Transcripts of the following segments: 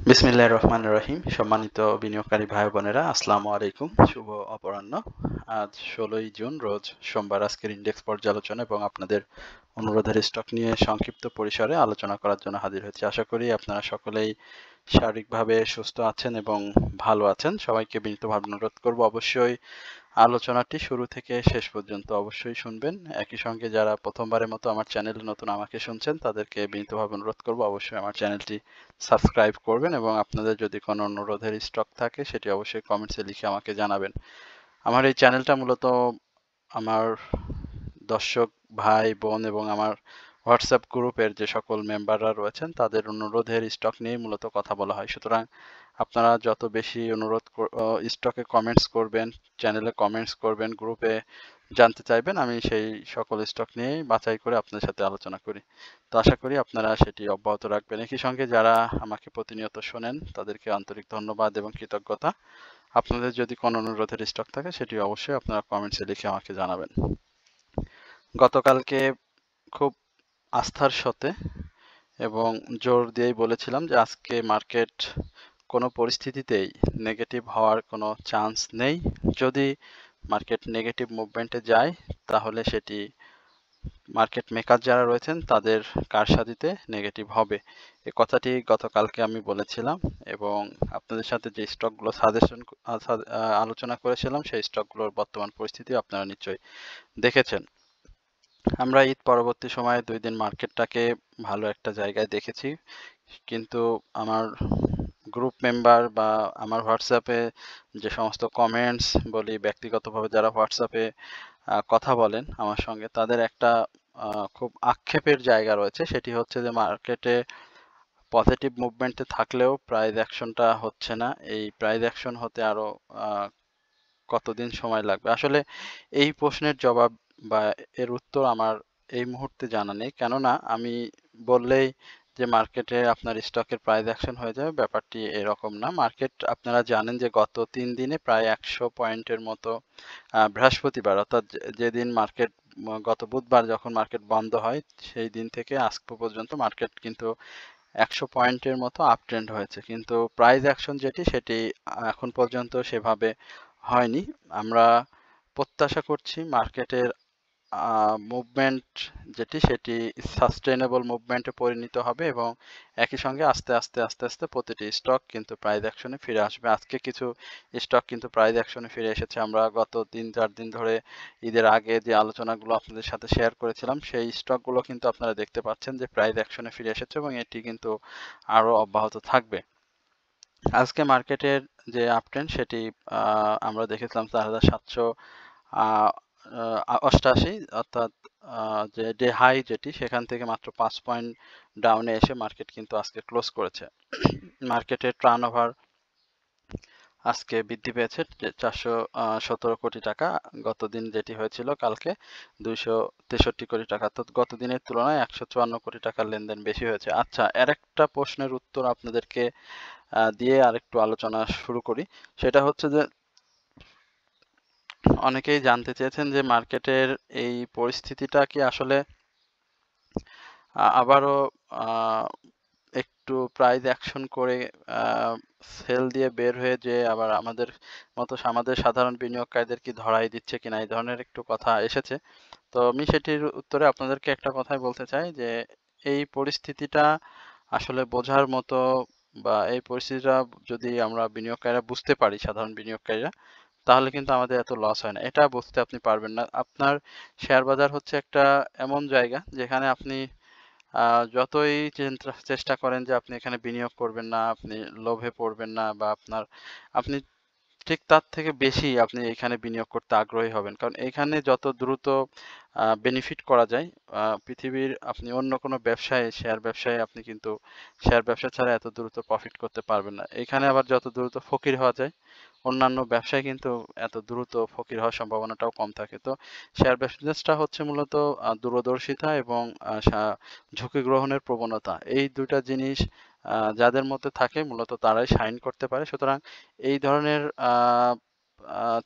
বিসমিল্লাহির রহমানির রহিম। সম্মানিত বিনিয়োগকারী ভাই বোনেরা, আসসালামু আলাইকুম। শুভ অপরাহ্ন। আজ ১৬ই জুন, রোজ সোমবার। আজকের ইন্ডেক্স পর্যালোচনা এবং আপনাদের অনুরোধের স্টক নিয়ে সংক্ষিপ্ত পরিসরে আলোচনা করার জন্য হাজির হয়েছি। আশা করি আপনারা সকলেই শারীরিকভাবে সুস্থ আছেন এবং ভালো আছেন। সবাইকে বিনীতভাবে অনুরোধ করব, অবশ্যই আলোচনাটি শুরু থেকে শেষ পর্যন্ত অবশ্যই শুনবেন। একই সঙ্গে যারা প্রথমবারের মতো আমার চ্যানেলে নতুন আমাকে শুনছেন, তাদেরকে বিনীতভাবে অনুরোধ করব অবশ্যই আমার চ্যানেলটি সাবস্ক্রাইব করবেন এবং আপনাদের যদি কোনো অনুরোধের স্টক থাকে সেটি অবশ্যই কমেন্টসে লিখে আমাকে জানাবেন। আমার এই চ্যানেলটা মূলত আমার দর্শক ভাই বোন এবং আমার হোয়াটসঅ্যাপ গ্রুপের যে সকল মেম্বাররা রয়েছেন তাদের অনুরোধের স্টক নিয়েই মূলত কথা বলা হয়। সুতরাং আপনারা যত বেশি স্টকে কমেন্টস করবেন, চ্যানেলে কমেন্টস করবেন, গ্রুপে জানতে চাইবেন, আমি সেই সকল স্টক নিয়েই বাছাই করে আপনাদের সাথে আলোচনা করি। তো আশা করি আপনারা সেটি অব্যাহত রাখবেন। একই সঙ্গে যারা আমাকে প্রতিনিয়ত শোনেন তাদেরকে আন্তরিক ধন্যবাদ এবং কৃতজ্ঞতা। আপনাদের যদি কোনো অনুরোধের স্টক থাকে সেটি অবশ্যই আপনারা কমেন্টসে লিখে আমাকে জানাবেন। গতকালকে খুব আস্থার সাথে এবং জোর দিয়েই বলেছিলাম যে আজকে মার্কেট কোনো পরিস্থিতিতেই নেগেটিভ হওয়ার কোনো চান্স নেই। যদি মার্কেট নেগেটিভ মুভমেন্টে যায় তাহলে সেটি মার্কেট মেকার যারা রয়েছেন তাদের কারসাজিতে নেগেটিভ হবে। এই কথাটি গতকালকে আমি বলেছিলাম এবং আপনাদের সাথে যে স্টকগুলো আলোচনা করেছিলাম সেই স্টকগুলোর বর্তমান পরিস্থিতি আপনারা নিশ্চয়ই দেখেছেন। আমরা ঈদ পরবর্তী সময়ে 2 দিন মার্কেটটাকে ভালো একটা জায়গায় দেখেছি, কিন্তু আমার গ্রুপ মেম্বার বা আমার হোয়াটসঅ্যাপে যে সমস্ত কমেন্টস বলি, ব্যক্তিগতভাবে যারা হোয়াটসঅ্যাপে কথা বলেন আমার সঙ্গে, তাদের একটা খুব আক্ষেপের জায়গা রয়েছে। সেটি হচ্ছে যে মার্কেটে পজিটিভ মুভমেন্টে থাকলেও প্রাইস অ্যাকশনটা হচ্ছে না। এই প্রাইস অ্যাকশন হতে আরো কতদিন সময় লাগবে? আসলে এই প্রশ্নের জবাব বা এর উত্তর আমার এই মুহূর্তে জানা নেই। কেননা আমি বললেই যে মার্কেটে আপনার স্টকের প্রাইস অ্যাকশন হয়ে যাবে, ব্যাপারটি এরকম না। মার্কেট, আপনারা জানেন যে গত 3 দিনে প্রায় 100 পয়েন্টের মতো, বৃহস্পতিবার অর্থাৎ যেদিন মার্কেট, গত বুধবার যখন মার্কেট বন্ধ হয় সেই দিন থেকে আজ পর্যন্ত মার্কেট কিন্তু 100 পয়েন্টের মতো আপ ট্রেন্ড হয়েছে, কিন্তু প্রাইস অ্যাকশন যেটি সেটি এখন পর্যন্ত সেভাবে হয়নি। আমরা প্রত্যাশা করছি মার্কেটের মুভমেন্ট যেটি সেটি সাস্টেইনেবল মুভমেন্টে পরিণত হবে এবং একই সঙ্গে আস্তে আস্তে আস্তে আস্তে প্রতিটি স্টক কিন্তু প্রাইস অ্যাকশনে ফিরে আসবে। আজকে কিছু স্টক কিন্তু প্রাইস অ্যাকশনে ফিরে এসেছে। আমরা গত 3-4 দিন ধরে ঈদের আগে যে আলোচনাগুলো আপনাদের সাথে শেয়ার করেছিলাম সেই স্টকগুলো কিন্তু আপনারা দেখতে পাচ্ছেন যে প্রাইস অ্যাকশনে ফিরে এসেছে এবং এটি কিন্তু আরো অব্যাহত থাকবে। আজকে মার্কেটের যে আপট্রেন্ড সেটি আমরা দেখেছিলাম 4788, অর্থাৎ যে ডে হাই যেটি, সেখান থেকে মাত্র 5 পয়েন্ট ডাউনে এসে মার্কেট কিন্তু আজকে ক্লোজ করেছে। মার্কেটের টার্নওভার আজকে বৃদ্ধি পেয়েছে 417 কোটি টাকা। গতদিন যেটি হয়েছিল কালকে 263 কোটি টাকা, তো গত দিনের তুলনায় 154 কোটি টাকার লেনদেন বেশি হয়েছে। আচ্ছা, এর একটা প্রশ্নের উত্তর আপনাদেরকে দিয়ে আরেকটু আলোচনা শুরু করি। সেটা হচ্ছে যে অনেকেই জানতে চেয়েছেন যে মার্কেটের এই পরিস্থিতিটা কি আসলে আবারও একটু প্রাইস অ্যাকশন করে সেল দিয়ে বের হয়ে যে আবার আমাদের সাধারণ বিনিয়োগকারীদের কি ধরাই দিচ্ছে কিনা, এই ধরনের একটু কথা এসেছে। তো আমি সেটির উত্তরে আপনাদেরকে একটা কথাই বলতে চাই যে এই পরিস্থিতিটা আসলে বোঝার মতো, বা এই পরিস্থিতিটা যদি আমরা বিনিয়োগকারীরা বুঝতে পারি, সাধারণ বিনিয়োগকারীরা, তাহলে কিন্তু আমাদের এত লস হয় না। এটা বুঝতে আপনি পারবেন না। আপনার শেয়ার বাজার হচ্ছে একটা এমন জায়গা যেখানে আপনি যতই চেষ্টা করেন যে আপনি এখানে বিনিয়োগ করবেন না, আপনি লোভে পড়বেন না, বা আপনি ঠিক তার থেকে বেশি আপনি এখানে বিনিয়োগ করতে আগ্রহী হবেন। কারণ এখানে যত দ্রুত বেনিফিট করা যায়, পৃথিবীর আপনি অন্য কোনো ব্যবসায়, শেয়ার ব্যবসায় আপনি কিন্তু শেয়ার ব্যবসা ছাড়া এত দ্রুত প্রফিট করতে পারবেন না। এখানে আবার যত দ্রুত ফকির হওয়া যায়, অন্যান্য ব্যবসায় কিন্তু এত দ্রুত ফকির হওয়ার সম্ভাবনাটাও কম থাকে। তো শেয়ার বিজনেসটা হচ্ছে মূলত দূরদর্শিতা এবং ঝুঁকি গ্রহণের প্রবণতা। এই দুইটা জিনিস যাদের মধ্যে থাকে মূলত তারাই শাইন করতে পারে। সুতরাং এই ধরনের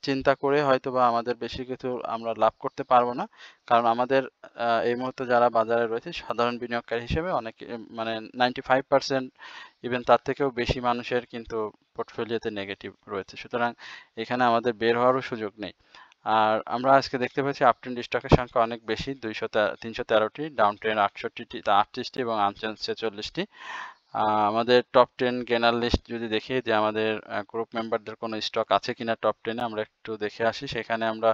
চিন্তা করে হয়তোবা আমাদের বেশি কিছু আমরা লাভ করতে পারবো না, কারণ আমাদের এই মুহূর্তে যারা বাজারে রয়েছে সাধারণ বিনিয়োগকারী হিসেবে অনেক মানে 95% ইভেন তার থেকেও বেশি মানুষের কিন্তু পোর্টফোলিওতে নেগেটিভ রয়েছে। সুতরাং এখানে আমাদের বের হওয়ারও সুযোগ নেই। আর আমরা আজকে দেখতে পাচ্ছি আপট্রেন্ড স্টকের সংখ্যা অনেক বেশি, 313টি, ডাউন ট্রেন্ড 38টি এবং আনচেঞ্জ 46টি। আমাদের টপ 10 গেনার লিস্ট যদি দেখি যে আমাদের গ্রুপ মেম্বারদের কোনো স্টক আছে কিনা টপ 10-এ, আমরা একটু দেখে আসি। সেখানে আমরা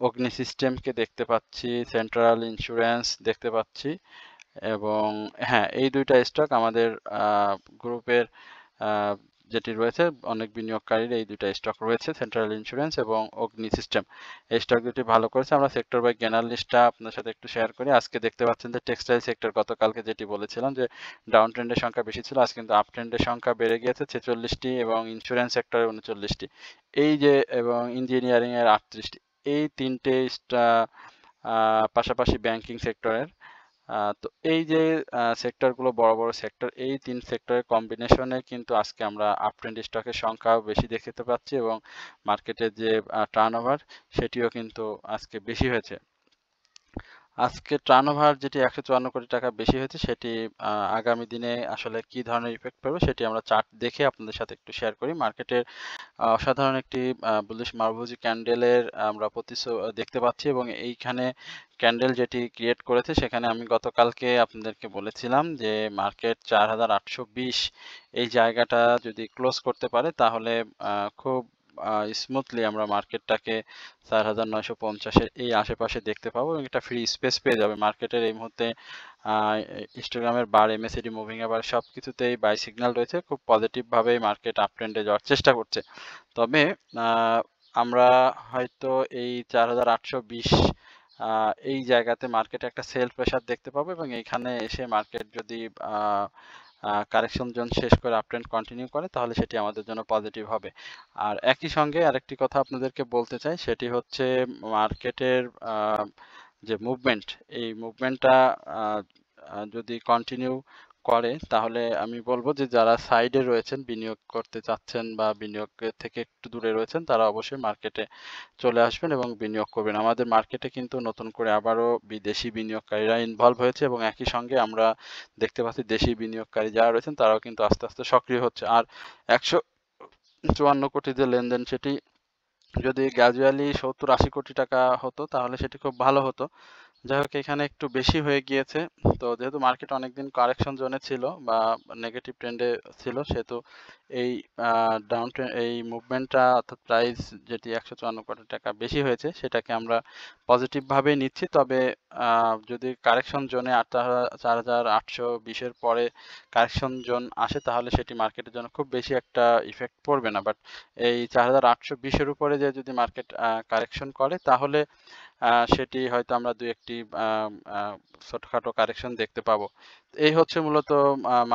অগ্নি সিস্টেমকে দেখতে পাচ্ছি, সেন্ট্রাল ইন্স্যুরেন্স দেখতে পাচ্ছি, এবং হ্যাঁ, এই দুইটা স্টক আমাদের গ্রুপের যেটি রয়েছে অনেক বিনিয়োগকারীর এই দুইটা স্টক রয়েছে, সেন্ট্রাল ইন্স্যুরেন্স এবং অগ্নি সিস্টেম। এই স্টক দুটি ভালো করেছে। আমরা সেক্টর বাই গেনার লিস্টটা আপনার সাথে একটু শেয়ার করি। আজকে দেখতে পাচ্ছেন যে টেক্সটাইল সেক্টর, গতকালকে যেটি বলেছিলাম যে ডাউন ট্রেন্ডের সংখ্যা বেশি ছিল, আজ কিন্তু আপ ট্রেন্ডের সংখ্যা বেড়ে গিয়েছে 46টি এবং ইন্স্যুরেন্স সেক্টরে 39টি, এই যে, এবং ইঞ্জিনিয়ারিং এর 38টি, এই তিনটে পাশাপাশি ব্যাংকিং সেক্টরের। তো এই যে সেক্টরগুলো বড় বড় সেক্টর, এই তিন সেক্টরের কম্বিনেশনে কিন্তু আজকে আমরা আপট্রেন্ড স্টকের সংখ্যাও বেশি দেখতে পাচ্ছি এবং মার্কেটের যে টার্নওভার সেটিও কিন্তু আজকে বেশি হয়েছে। আজকে টার্নওভার যেটি 154 কোটি টাকা বেশি হয়েছে, সেটি আগামী দিনে আসলে কি ধরনের ইফেক্ট পড়বে সেটি আমরা চার্ট দেখে আপনাদের সাথে একটু শেয়ার করি। মার্কেটের অসাধারণ একটি বুলিশ মারভুজি ক্যান্ডেলের আমরা দেখতে পাচ্ছি এবং এইখানে ক্যান্ডেল যেটি ক্রিয়েট করেছে, সেখানে আমি গতকালকে আপনাদেরকে বলেছিলাম যে মার্কেট 4820 এই জায়গাটা যদি ক্লোজ করতে পারে তাহলে খুব স্মুথলি আমরা মার্কেটটাকে 4950-এর এই আশেপাশে দেখতে পাবো এবং একটা ফ্রি স্পেস পেয়ে যাবে। মার্কেটের এই মুহূর্তে হিস্টোগ্রামের বার, এমএসিডি মুভিং এভারেজ সব কিছুতেই বাই সিগন্যাল রয়েছে, খুব পজিটিভ ভাবে মার্কেট আপ ট্রেন্ডে যাওয়ার চেষ্টা করছে। তবে আমরা হয়তো এই 4820 এই জায়গাতে মার্কেটে একটা সেল প্রেসার দেখতে পাবো এবং এইখানে এসে মার্কেট যদি কারেকশন জোন শেষ করে আপট্রেন্ড কন্টিনিউ করে তাহলে সেটি আমাদের জন্য পজিটিভ হবে। আর একই সঙ্গে আরেকটি কথা আপনাদেরকে বলতে চাই, সেটি হচ্ছে মার্কেটের যে মুভমেন্ট, এই মুভমেন্টটা যদি কন্টিনিউ করে তাহলে আমি বলবো যে যারা সাইডে রয়েছেন, বিনিয়োগ করতে চাচ্ছেন বা বিনিয়োগ থেকে একটু দূরে রয়েছেন, তারা অবশ্যই মার্কেটে চলে আসবেন এবং বিনিয়োগ করবেন। আমাদের মার্কেটে কিন্তু নতুন করে আবারও বিদেশি বিনিয়োগকারীরা ইনভলভ হয়েছে এবং একই সঙ্গে আমরা দেখতে পাচ্ছি দেশি বিনিয়োগকারী যারা রয়েছেন তারাও কিন্তু আস্তে আস্তে সক্রিয় হচ্ছে। আর 154 কোটি যে লেনদেন, সেটি যদি গ্র্যাজুয়ালি 70-80 কোটি টাকা হতো তাহলে সেটি খুব ভালো হতো। যাই হোক, এখানে একটু বেশি হয়ে গিয়েছে। তো যেহেতু মার্কেট অনেকদিন কারেকশন জোনে ছিল বা নেগেটিভ ট্রেন্ডে ছিল, সেহেতু এই ডাউন ট্রেন্ড, এই মুভমেন্টটা অর্থাৎ প্রাইস যেটি 154 কোটি টাকা বেশি হয়েছে সেটাকে আমরা পজিটিভ ভাবে নিচ্ছি। তবে যদি কারেকশন জোনে 4820-এর পরে কারেকশন জোন আসে তাহলে সেটি মার্কেটের জন্য খুব বেশি একটা ইফেক্ট পড়বে না। বাট এই 4820-এর উপরে যে যদি মার্কেট কারেকশন করে তাহলে সেটি হয়তো আমরা দুই একটি ছোটখাটো কারেকশন দেখতে পাবো। এই হচ্ছে মূলত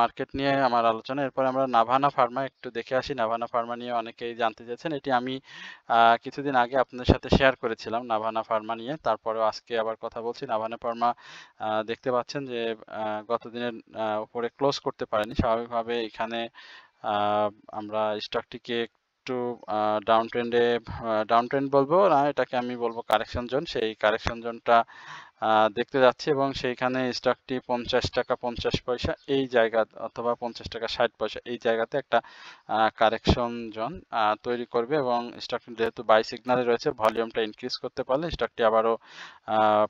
মার্কেট নিয়ে আমার আলোচনা। এরপর আমরা নাভানা ফার্মা একটু দেখে আসি। নাভানা ফার্মা নিয়ে অনেকেই জানতে চাইছেন। এটি আমি কিছুদিন আগে আপনাদের সাথে শেয়ার করেছিলাম নাভানা ফার্মা নিয়ে। তারপরেও আজকে আবার কথা বলছি। নাভানা ফার্মা দেখতে পাচ্ছেন যে গত দিনের উপরে ক্লোজ করতে পারেনি। স্বাভাবিকভাবে এখানে আমরা স্টকটিকে একটু ডাউন ট্রেন্ড বলবো না, এটাকে আমি বলবো কারেকশন জোন। সেই কারেকশন জোনটা দেখতে যাচ্ছি এবং সেইখানে স্টকটি 50 টাকা 50 পয়সা এই জায়গা অথবা 50 টাকা 60 পয়সা এই জায়গাতে একটা কারেকশন জোন তৈরি করবে এবং স্টকটি যেহেতু বাই সিগনালে রয়েছে, ভলিউমটা ইনক্রিজ করতে পারলে স্টকটি আবারও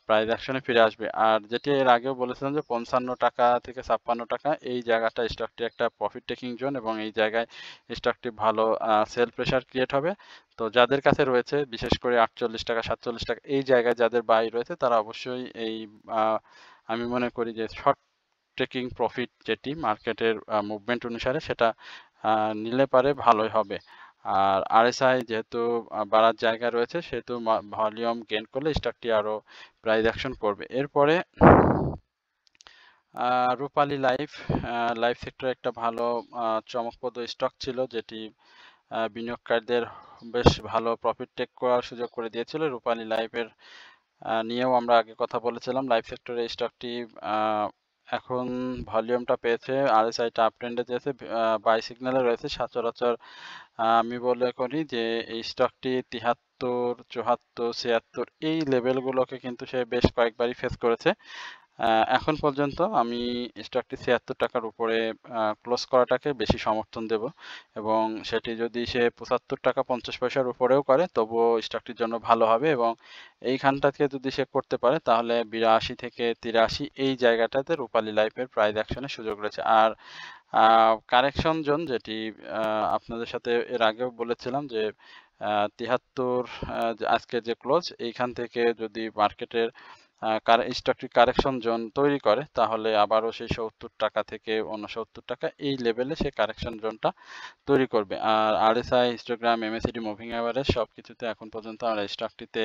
প্রাইস অ্যাকশনে ফিরে আসবে। আর যেটি এর আগেও বলেছিলাম যে 55 টাকা থেকে 56 টাকা এই জায়গাটা স্টকটি একটা প্রফিট টেকিং জোন এবং এই জায়গায় স্টকটি ভালো সেল প্রেসার ক্রিয়েট হবে। তো যাদের কাছে রয়েছে বিশেষ করে 48 টাকা 47 টাকা এই জায়গায় যাদের বাই রয়েছে তারা অবশ্যই এই আমি মনে করি যে শর্ট টেকিং প্রফিট যেটি মার্কেটের মুভমেন্ট অনুসারে সেটা নিলে পারে ভালোই হবে। আর আরএসআই যেহেতু বাড়ার জায়গা রয়েছে সেহেতু ভলিউম গেইন করলে স্টকটি আরো প্রাইস অ্যাকশন করবে। এরপরে রূপালী লাইফ সেক্টর একটা ভালো চমকপ্রদ স্টক ছিল যেটি বিনিয়োগকারীদের বেশ ভালো প্রফিট টেক করার সুযোগ করে দিয়েছিল। রূপালী লাইফের নিয়েও আমরা আগে কথা বলেছিলাম। লাইফ সেক্টরের স্টকটি এখন ভলিউমটা পেয়েছে, আরএসআইটা আপ ট্রেন্ডে যেতে বাই সিগন্যালে রয়েছে। সচরাচর আমি বলে করি যে এই স্টকটি 73, 74, 76 এই লেভেলগুলোকে কিন্তু সে বেশ কয়েকবারই ফেস করেছে। এখন পর্যন্ত আমি স্টকটি 76 টাকার উপরে ক্লোজ করাটাকে বেশি সমর্থন দেব, এবং সেটি যদি সে 75 টাকা 50 পয়সার উপরেও করে তবুও স্টকটির জন্য ভালো হবে, এবং এইখানটাকে যদি সে করতে পারে তাহলে 82 থেকে 83 এই জায়গাটাতে রূপালী লাইফের প্রাইস অ্যাকশনের সুযোগ রয়েছে। আর কারেকশন জোন যেটি আপনাদের সাথে এর আগেও বলেছিলাম যে 73 আজকের যে ক্লোজ, এইখান থেকে যদি মার্কেটের স্টকটি কারেকশন জোন তৈরি করে তাহলে আবারও সেই 70 টাকা থেকে 69 টাকা এই লেভেলে সে কারেকশন জোনটা তৈরি করবে। আর RSI, histogram, MACD, moving average সবকিছুতে এখন পর্যন্ত আমরা স্টকটিতে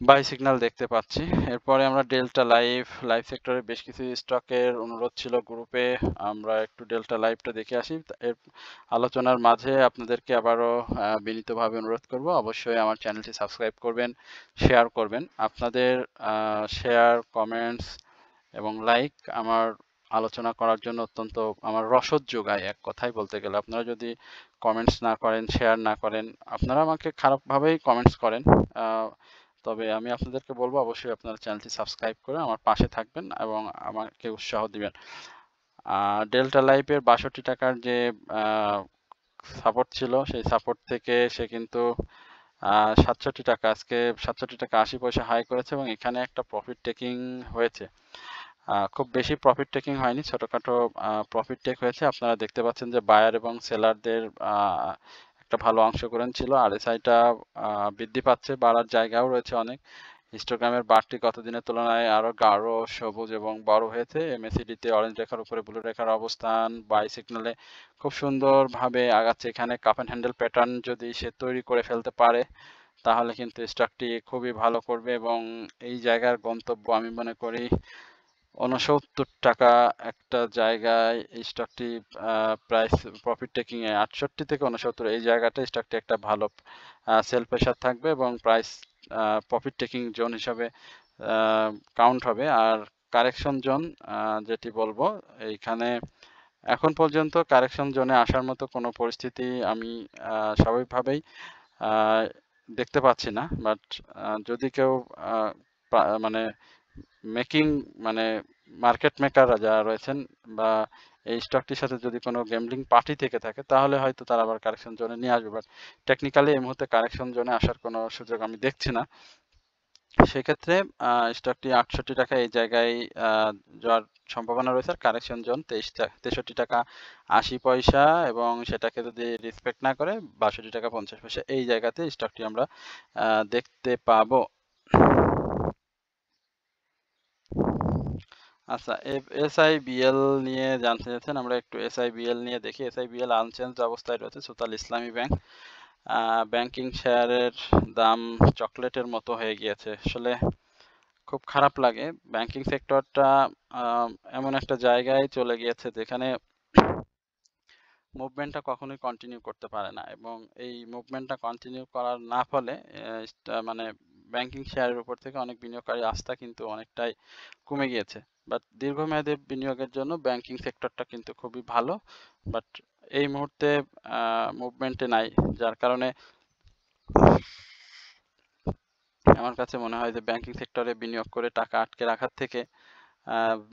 বাই সিগন্যাল দেখতে পাচ্ছি। এরপরে আমরা ডেল্টা লাইফ সেক্টরে বেশ কিছু স্টকের অনুরোধ ছিল গ্রুপে, আমরা একটু ডেল্টা লাইফটা দেখে আসি। এর আলোচনার মাঝে আপনাদেরকে আবারও বিনীতভাবে অনুরোধ করব, অবশ্যই আমার চ্যানেলটি সাবস্ক্রাইব করবেন, শেয়ার করবেন। আপনাদের শেয়ার, কমেন্টস এবং লাইক আমার আলোচনা করার জন্য অত্যন্ত আমার রসদ যোগায়, এক কথায় বলতে গেলে। আপনারা যদি কমেন্টস না করেন, শেয়ার না করেন, আপনারা আমাকে খারাপভাবেই কমেন্টস করেন, তবে আমি আপনাদেরকে বলবো অবশ্যই আপনারা চ্যানেলটি সাবস্ক্রাইব করে আমার পাশে থাকবেন এবং আমাকে উৎসাহ দিবেন। ডেল্টা লাইফের 62 টাকার যে সাপোর্ট ছিল, সেই সাপোর্ট থেকে সে কিন্তু 67 টাকা, আজকে 67 টাকা 80 পয়সা হাই করেছে এবং এখানে একটা প্রফিট টেকিং হয়েছে। খুব বেশি প্রফিট টেকিং হয়নি, ছোটখাটো প্রফিট টেক হয়েছে। আপনারা দেখতে পাচ্ছেন যে বায়ার এবং সেলারদের একটা ভালো অংশগ্রহণ ছিল। আরএসআইটা বৃদ্ধি পাচ্ছে, বাড়ার জায়গাও রয়েছে অনেক। হিস্টোগ্রামের বারটি গত দিনের তুলনায় আরো গাঢ় সবুজ এবং বড় হয়েছে। এমএসিডিতে অরেঞ্জ রেখার উপরে ব্লু রেখার অবস্থান, বাই সিগন্যালে খুব সুন্দরভাবে আগাচ্ছে। এখানে কাপ অ্যান্ড হ্যান্ডেল প্যাটার্ন যদি সে তৈরি করে ফেলতে পারে তাহলে কিন্তু স্টকটি খুবই ভালো করবে, এবং এই জায়গার গন্তব্য আমি মনে করি 69 টাকা একটা জায়গায় এই স্টকটি প্রাইস প্রফিট টেকিং এ 68 থেকে 69 এই জায়গাটা স্টকটি একটা ভালো সেল প্রেসার থাকবে এবং প্রাইস প্রফিট টেকিং জোন হিসাবে কাউন্ট হবে। আর কারেকশন জোন যেটি বলবো, এইখানে এখন পর্যন্ত কারেকশন জোনে আসার মতো কোনো পরিস্থিতি আমি স্বাভাবিকভাবেই দেখতে পাচ্ছি না। বাট যদি কেউ মানে মানে মার্কেট মেকাররা যারা রয়েছেন বা এই স্টকটির সাথে যদি কোনো গেমলিং পার্টি থেকে থাকে তাহলে হয়তো তারা আবার কারেকশন জোনে নিয়ে আসবে, বাট টেকনিক্যালি এই মুহূর্তে কারেকশন জোনে আসার কোনো সুযোগ আমি দেখছি না। সেক্ষেত্রে স্টকটি 68 টাকা এই জায়গায় যাওয়ার সম্ভাবনা রয়েছে। আর কারেকশন জোন 63 টাকা 80 পয়সা, এবং সেটাকে যদি রেসপেক্ট না করে 62 টাকা 50 পয়সা এই জায়গাতে স্টকটি আমরা দেখতে পাবো। আচ্ছা, এসআইবিএল নিয়ে জানতে চাচ্ছেন, আমরা একটু এসআইবিএল নিয়ে দেখি। এসআইবিএল আনচেঞ্জ অবস্থায় রয়েছে। সুতাল ইসলামী ব্যাংক ব্যাংকিং শেয়ারের দাম চকলেটের মতো হয়ে গিয়েছে, আসলে খুব খারাপ লাগে। ব্যাংকিং সেক্টরটা এমন একটা জায়গায় চলে গিয়েছে যেখানে মুভমেন্টটা কখনোই কন্টিনিউ করতে পারে না, এবং এই মুভমেন্টটা কন্টিনিউ করার না ফলে মানে ব্যাংকিং শেয়ারের উপর থেকে অনেক বিনিয়োগকারী আস্থা কিন্তু অনেকটাই কমে গিয়েছে। বাট দীর্ঘমেয়াদী বিনিয়োগের জন্য ব্যাংকিং সেক্টরটা কিন্তু খুবই ভালো, বাট এই মুহূর্তে মুভমেন্টে নাই, যার কারণে আমার কাছে মনে হয় যে ব্যাংকিং সেক্টরে বিনিয়োগ করে টাকা আটকে রাখার থেকে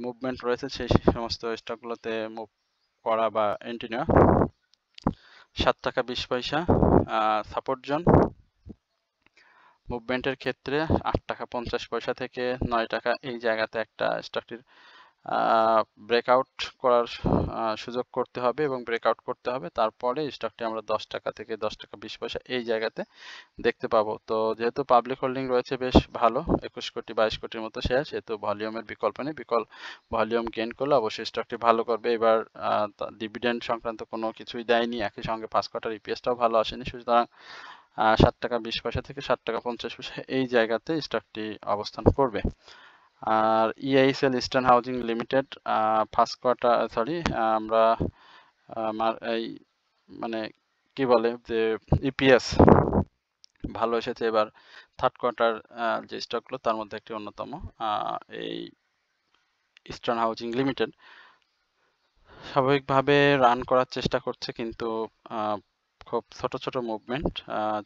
মুভমেন্ট রয়েছে সেই সমস্ত স্টকগুলোতে মুভ করা বা এন্ট্রি নেওয়া। 7 টাকা 20 পয়সা সাপোর্ট জোন, মুভমেন্টের ক্ষেত্রে 8 টাকা 50 পয়সা থেকে 9 টাকা এই জায়গাতে একটা স্টকটির ব্রেকআউট করার সুযোগ করতে হবে এবং ব্রেকআউট করতে হবে, তারপরে স্টকটি আমরা 10 টাকা থেকে 10 টাকা 20 পয়সা এই জায়গাতে দেখতে পাবো। তো যেহেতু পাবলিক হোল্ডিং রয়েছে বেশ ভালো, 21 কোটি 22 কোটির মতো শেয়ার, সেহেতু ভলিউমের বিকল্প নেই। ভলিউম গেইন করলে অবশ্যই স্টকটি ভালো করবে। এবার ডিভিডেন্ড সংক্রান্ত কোনো কিছুই দেয়নি, একই সঙ্গে 5 কোয়ার্টার ইপিএসটাও ভালো আসেনি, সুতরাং 7 টাকা 20 পয়সা থেকে 7 টাকা 50 পয়সা এই জায়গাতে স্টকটি অবস্থান করবে। আর EISL eastern housing limited first quarter আমরা এই মানে কি বলে যে ইপিএস ভালো এসেছে এবার। থার্ড কোয়ার্টার যে স্টকগুলো তার মধ্যে একটি অন্যতম এই ইস্টার্ন হাউজিং লিমিটেড স্বাভাবিকভাবে রান করার চেষ্টা করছে, কিন্তু খুব ছোট ছোট মুভমেন্ট,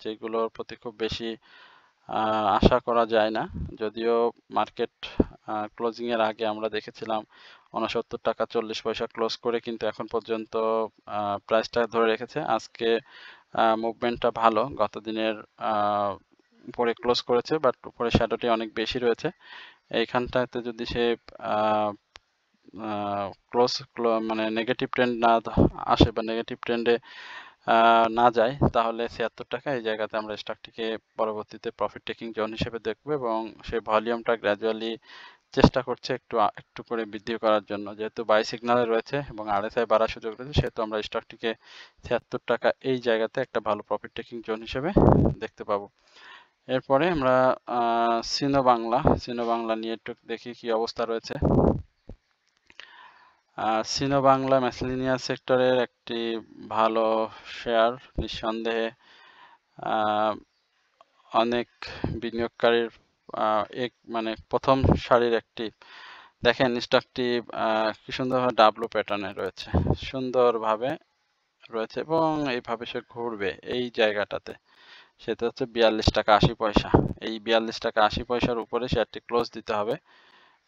যেগুলোর প্রতি খুব বেশি আশা করা যায় না। যদিও মার্কেট ক্লোজিং এর আগে আমরা দেখেছিলাম 69 টাকা 40 পয়সা ক্লোজ করে কিন্তু এখন পর্যন্ত প্রাইসটা ধরে রেখেছে। আজকে মুভমেন্টটা ভালো, গত দিনের উপরে ক্লোজ করেছে, বাট উপরে শ্যাডোটি অনেক বেশি রয়েছে। এইখানটাতে যদি সে ক্লোজ মানে নেগেটিভ ট্রেন্ড না আসে বা নেগেটিভ ট্রেন্ডে না যায়, তাহলে 76 টাকা এই জায়গাতে আমরা স্টকটিকে পরবর্তীতে প্রফিট টেকিং জোন হিসেবে দেখব, এবং সেই ভলিউমটা গ্র্যাজুয়ালি চেষ্টা করছে একটু করে বৃদ্ধি করার জন্য। যেহেতু বাই সিগনালে রয়েছে এবং আরএসআই বাড়ার সুযোগ রয়েছে, সেহেতু আমরা স্টকটিকে 76 টাকা এই জায়গাতে একটা ভালো প্রফিট টেকিং জোন হিসেবে দেখতে পাবো। এরপরে আমরা সিনো বাংলা নিয়ে একটু দেখি কি অবস্থা রয়েছে। সিনো বাংলা মেসেলিনিয়াস সেক্টরের একটি ভালো শেয়ার, নিঃসন্দেহে অনেক বিনিয়োগকারীর মানে প্রথম সারির একটি। দেখেন স্টকটি কি সুন্দরভাবে ডাবলু প্যাটার্নে রয়েছে, সুন্দরভাবে রয়েছে, এবং এইভাবে সে ঘুরবে এই জায়গাটাতে। সেটা হচ্ছে 42 টাকা 80 পয়সা। এই 42 টাকা 80 পয়সার উপরে শেয়ারটি ক্লোজ দিতে হবে,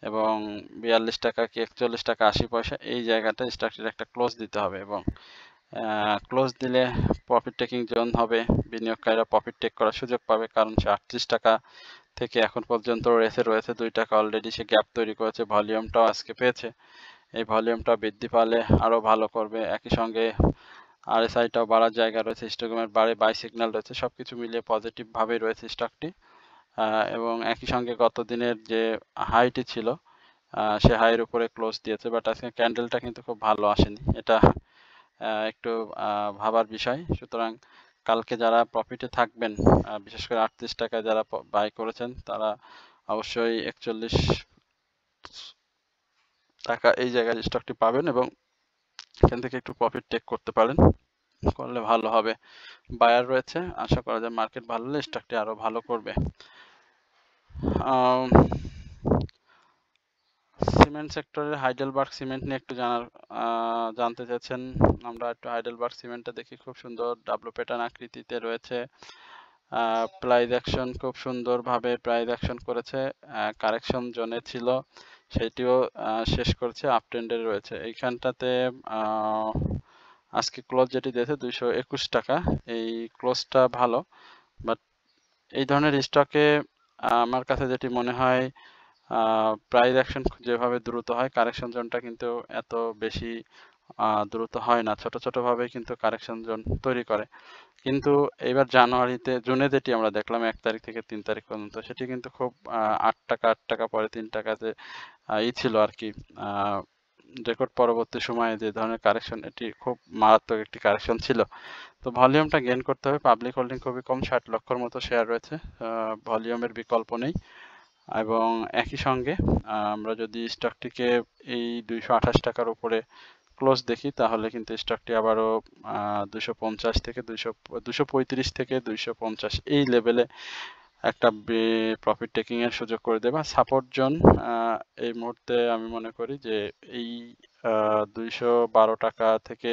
এবং 42 টাকা কি 41 টাকা 80 পয়সা এই জায়গাটা স্টকটির একটা ক্লোজ দিতে হবে, এবং ক্লোজ দিলে প্রফিট টেকিং জোন হবে, বিনিয়োগকারীরা প্রফিট টেক করার সুযোগ পাবে, কারণ সে 38 টাকা থেকে এখন পর্যন্ত রয়েছে 2 টাকা অলরেডি সে গ্যাপ তৈরি করেছে, ভলিউমটাও আজকে পেয়েছে। এই ভলিউমটা বৃদ্ধি পালে আরো ভালো করবে। একই সঙ্গে আরএসআইটাও বাড়ার জায়গা রয়েছে, হিস্টোগ্রামের বাই সিগন্যাল রয়েছে, সবকিছু মিলিয়ে পজিটিভ ভাবে রয়েছে স্টকটি। এবং একই সঙ্গে গত দিনের যে হাইটি ছিল সে হাইয়ের উপরে ক্লোজ দিয়েছে, বাট আজকে ক্যান্ডেলটা কিন্তু খুব ভালো আসেনি, এটা একটু ভাবার বিষয়। সুতরাং কালকে যারা প্রফিটে থাকবেন, বিশেষ করে 38 টাকায় যারা বাই করেছেন, তারা অবশ্যই 41 টাকা এই জায়গায় স্টকটি পাবেন, এবং এখান থেকে একটু প্রফিট টেক করতে পারেন, করলে ভালো হবে। বায়ার রয়েছে, আশা করা যায় মার্কেট ভালো হলে স্টকটি আরো ভালো করবে। সিমেন্ট সেক্টরের হাইডেলবার্গ সিমেন্ট নিয়ে একটু জানতে চাচ্ছেন। আমরা একটু হাইডেলবার্গ সিমেন্টটা দেখি, খুব সুন্দর ডাবলু প্যাটার্ন আকৃতিতে রয়েছে। প্রাইস অ্যাকশন খুব সুন্দরভাবে প্রাইস অ্যাকশন করেছে, কারেকশন জোনে ছিল সেটিও শেষ করেছে, আপ ট্রেন্ডে রয়েছে। এইখানটাতে আজকে ক্লোজ যেটি দিয়েছে 221 টাকা, এই ক্লোজটা ভালো, বাট এই ধরনের স্টকে আমার কাছে যেটি মনে হয় প্রাইস অ্যাকশন যেভাবে দ্রুত হয়, কারেকশন জোনটা কিন্তু এত বেশি দ্রুত হয় না, ছোট ছোট ভাবে কিন্তু কারেকশন জোন তৈরি করে। কিন্তু এবার জুনে যেটি আমরা দেখলাম 1 তারিখ থেকে 3 তারিখ পর্যন্ত, সেটি কিন্তু খুব 8 টাকা পরে 3 টাকাতে ছিল আর কি, রেকর্ড পরবর্তী সময়ে যে ধরনের কারেকশন, এটি খুব মারাত্মক একটি কারেকশন ছিল। তো ভলিউমটা গেইন করতে হবে, পাবলিক হোল্ডিং খুবই কম, 60 লক্ষর মতো শেয়ার রয়েছে, ভলিউমের বিকল্প নেই। এবং একই সঙ্গে আমরা যদি স্টকটিকে এই 228 টাকার উপরে ক্লোজ দেখি, তাহলে কিন্তু স্টকটি আবারও 250 থেকে 235 থেকে 250 এই লেভেলে একটা প্রফিট টেকিং এর সুযোগ করে দেবে। সাপোর্ট জোন এই মুহূর্তে আমি মনে করি যে এই 212 টাকা থেকে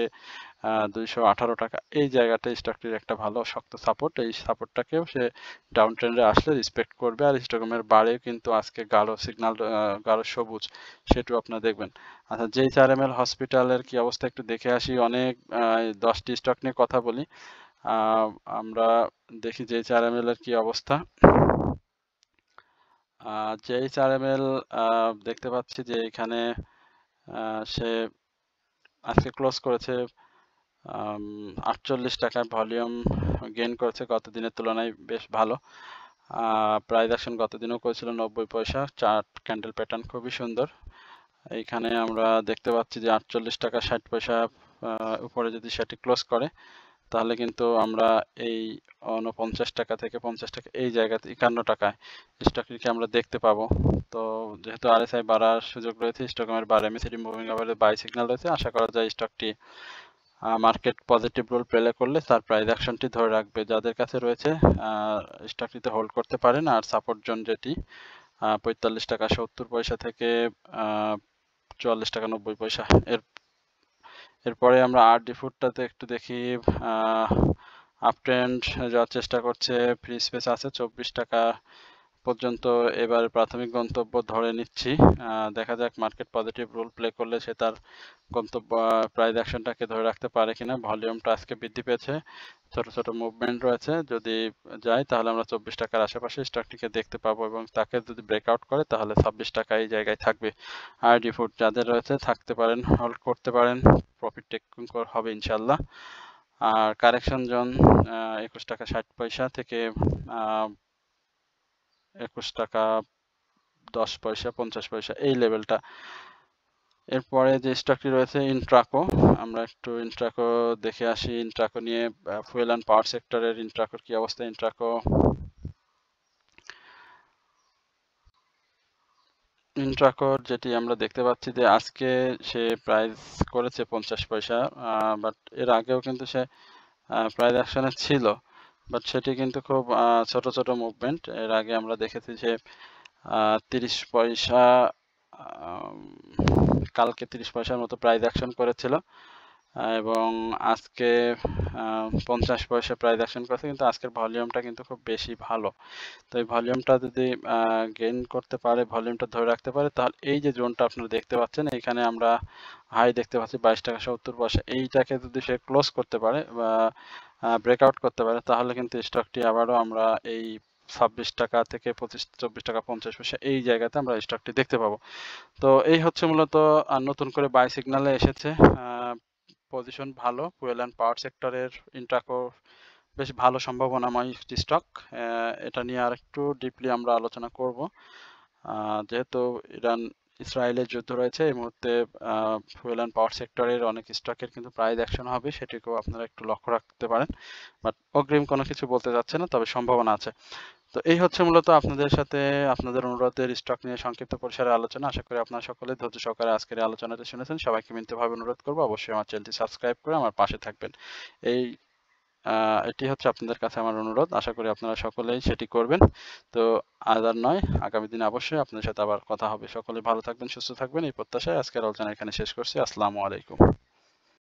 218 টাকা এই জায়গাটা স্টকটির একটা ভালো শক্ত সাপোর্ট, এই সাপোর্টটাকেও সে ডাউন ট্রেন্ডে আসলে রেসপেক্ট করবে। আর হিস্টোগ্রামের বারেও কিন্তু আজকে গাঢ় সিগন্যাল, গাঢ় সবুজ, সেটাও আপনারা দেখবেন। আচ্ছা, JHRML হসপিটালের কি অবস্থা একটু দেখে আসি। অনেক 10টি স্টক নিয়ে কথা বলি, আমরা দেখি JHRML এর কি অবস্থা। JHRML দেখতে পাচ্ছি যে এখানে সে আজকে ক্লোজ করেছে 48 টাকার, ভলিউম গেইন করেছে গত দিনের তুলনায় বেশ ভালো। প্রাইস অ্যাকশন গত দিনও করেছিল 90 পয়সা, চার্ট ক্যান্ডেল প্যাটার্ন খুবই সুন্দর। এইখানে আমরা দেখতে পাচ্ছি যে 48 টাকা 60 পয়সা উপরে যদি সেটি ক্লোজ করে, তাহলে কিন্তু আমরা এই 49 টাকা থেকে 50 টাকা এই জায়গাতে 51 টাকায় স্টকটিকে আমরা দেখতে পাবো। তো যেহেতু আরএসআই বাড়ার সুযোগ রয়েছে, স্টকের বার MACD moving average buy signal রয়েছে, আশা করা যায় স্টকটি মার্কেট পজিটিভ রোল প্লে করলে তার প্রাইস অ্যাকশনটি ধরে রাখবে। যাদের কাছে রয়েছে স্টকটিতে হোল্ড করতে পারেন। আর সাপোর্ট জোন যেটি 45 টাকা 70 পয়সা থেকে 44.90 টাকা। এরপরে আমরা আরডি ফুডটাতে একটু দেখি, আপ ট্রেন্ড যাওয়ার চেষ্টা করছে, ফ্রি স্পেস আছে 24 টাকা পর্যন্ত এবার প্রাথমিক গন্তব্য ধরে নিচ্ছি। দেখা যাক মার্কেট পজিটিভ রোল প্লে করলে সে তার গন্তব্য প্রাইস অ্যাকশনটাকে ধরে রাখতে পারে কিনা। ভলিউমটা আজকে বৃদ্ধি পেয়েছে, ছোট ছোট মুভমেন্ট রয়েছে, যদি যায় তাহলে আমরা 24 টাকার আশেপাশে স্টকটিকে দেখতে পাবো এবং তাকে যদি ব্রেকআউট করে তাহলে 26 টাকা এই জায়গায় থাকবে। আরডি ফুড যাদের রয়েছে থাকতে পারেন, হোল্ড করতে পারেন, প্রফিট টেকিং হবে ইনশাল্লাহ। আর কারেকশন জোন 21 টাকা 60 পয়সা থেকে 21 টাকা 10 পয়সা 50 পয়সা এই লেভেলটা। এরপরে যে স্টকটি রয়েছে ইন্ট্রাকো, আমরা একটু ইন্ট্রাকো দেখে আসি। ইন্ট্রাকো নিয়ে ফুয়েল অ্যান্ড পাওয়ার সেক্টরের ইন্ট্রাকোর কি অবস্থা। ইন্ট্রাকোর যেটি আমরা দেখতে পাচ্ছি যে আজকে সে প্রাইস করেছে 50 পয়সা, বাট এর আগেও কিন্তু সে প্রাইস অ্যাকশনে ছিল, বাট সেটি কিন্তু খুব ছোট ছোট মুভমেন্ট। এর আগে আমরা দেখেছি যে 30 পয়সা, কালকে 30 পয়সার মতো প্রাইস অ্যাকশন করেছিল এবং আজকে 50 পয়সা প্রাইস অ্যাকশন করেছে, কিন্তু আজকের ভলিউমটা কিন্তু খুব বেশি ভালো। তো এই ভলিউমটা যদি গেইন করতে পারে, ভলিউমটা ধরে রাখতে পারে, তাহলে এই যে জোনটা আপনারা দেখতে পাচ্ছেন এখানে আমরা হাই দেখতে পাচ্ছি 22 টাকা 70 পয়সা, এইটাকে যদি সে ক্লোজ করতে পারে বা ব্রেকআউট করতে পারে তাহলে কিন্তু স্টকটি আবারও আমরা এই 26 টাকা থেকে 24 টাকা 50 পয়সা এই জায়গাতে আমরা স্টকটি দেখতে পাবো। তো এই হচ্ছে মূলত নতুন করে বাই সিগনালে এসেছে, পজিশন ভালো। ফুয়েল অ্যান্ড পাওয়ার সেক্টরের ইন্ট্রাকো বেশ ভালো সম্ভাবনাময় একটি স্টক। এটা নিয়ে আর একটু ডিপলি আমরা আলোচনা করব। যেহেতু ইরান ইসরায়েলের যুদ্ধ রয়েছে এই মুহূর্তে, ফুয়েল অ্যান্ড পাওয়ার সেক্টরের অনেক স্টকের কিন্তু প্রাইস অ্যাকশন হবে, সেটিকেও আপনারা একটু লক্ষ্য রাখতে পারেন। বাট অগ্রিম কোনো কিছু বলতে যাচ্ছে না, তবে সম্ভাবনা আছে। তো এই হচ্ছে মূলত আপনাদের সাথে আপনাদের অনুরোধের স্টক নিয়ে সংক্ষিপ্ত পরিসরে আলোচনা। আশা করি আপনারা সকলে ধৈর্য সহকারে আজকের এই আলোচনাটি শুনেছেন। সবাইকে বিনীতভাবে অনুরোধ করবো অবশ্যই আমার চ্যানেলটি সাবস্ক্রাইব করে আমার পাশে থাকবেন। এটি হচ্ছে আপনাদের কাছে আমার অনুরোধ। আশা করি আপনারা সকলেই সেটি করবেন। তো আজ আর নয়, আগামী দিনে অবশ্যই আপনাদের সাথে আবার কথা হবে। সকলে ভালো থাকবেন, সুস্থ থাকবেন এই প্রত্যাশায় আজকের আলোচনা এখানে শেষ করছি। আসসালামু আলাইকুম।